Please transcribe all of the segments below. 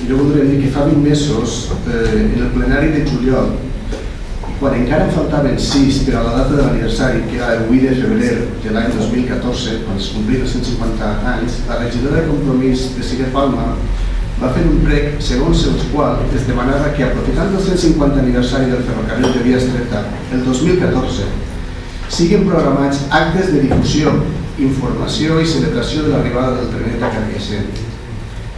jo voldria dir que fa 20 mesos, en el plenari de juliol, quan encara em faltaven 6 per a la data de l'aniversari, que era el 8 de febrer de l'any 2014, quan es complia 150 anys, la regidora de Compromís de Sigue Palma va fer un prec segons el qual es demanava que, aprofitant el 150 aniversari del ferrocarril de Via Estreta el 2014, siguin programats actes de difusió, informació i celebració de l'arribada del trenet a Carcaixent.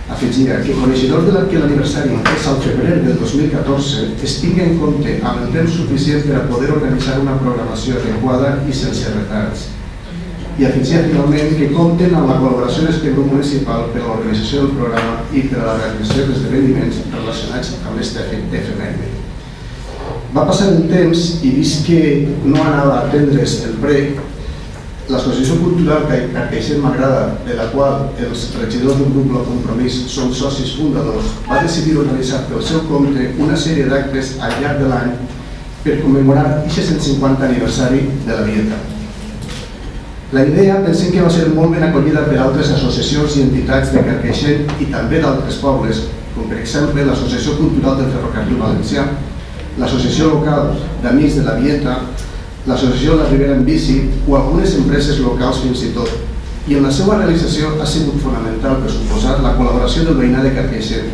Afegia que, coneixedor que l'aniversari és al febrer del 2014, es tingui en compte amb el temps suficient per a poder organitzar una programació adequada i sense retards. I afegia finalment que compten amb la col·laboració d'aquest grup municipal per a l'organització del programa i per a la realització d'esdeveniments relacionats amb aquest efemèride. Va passar el temps i vist que no anava a atendre's el prec, l'Associació Cultural Carcaixent M'Agrada, de la qual els regidors del grup El Compromís són socis fundadors, va decidir organitzar pel seu compte una sèrie d'actes al llarg de l'any per commemorar aquest 150 aniversari de la Vieta. La idea pensem que va ser molt ben acollida per altres associacions i entitats de Carcaixent i també d'altres pobles, com per exemple l'Associació Cultural del Ferrocarril Valencià, l'Associació Local d'Amics de la Vieta, l'Associació La Ribera en Bici o algunes empreses locals fins i tot. I en la seva realització ha sigut fonamental, per suposar, la col·laboració del veïnat de Carcaixent,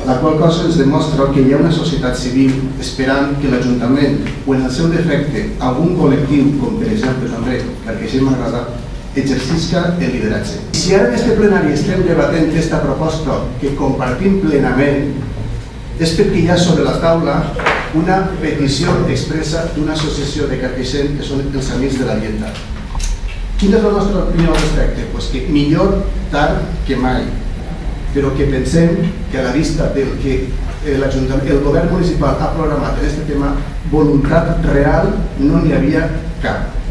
la qual cosa ens demostra que hi ha una societat civil esperant que l'Ajuntament o, en el seu defecte, algun col·lectiu, com per exemple també Carcaixent M'Agrada, exercisca el lideratge. Si ara en aquest plenari estem debatent aquesta proposta que compartim plenament, és perquè hi ha sobre la taula una petició expressa d'una associació de Carcaixent que són els Amics de la Vieta. Quina és la nostra opinió al respecte? Doncs que millor tard que mai, però que pensem que a la vista del que el govern municipal ha programat en aquest tema, voluntat real no n'hi havia cap.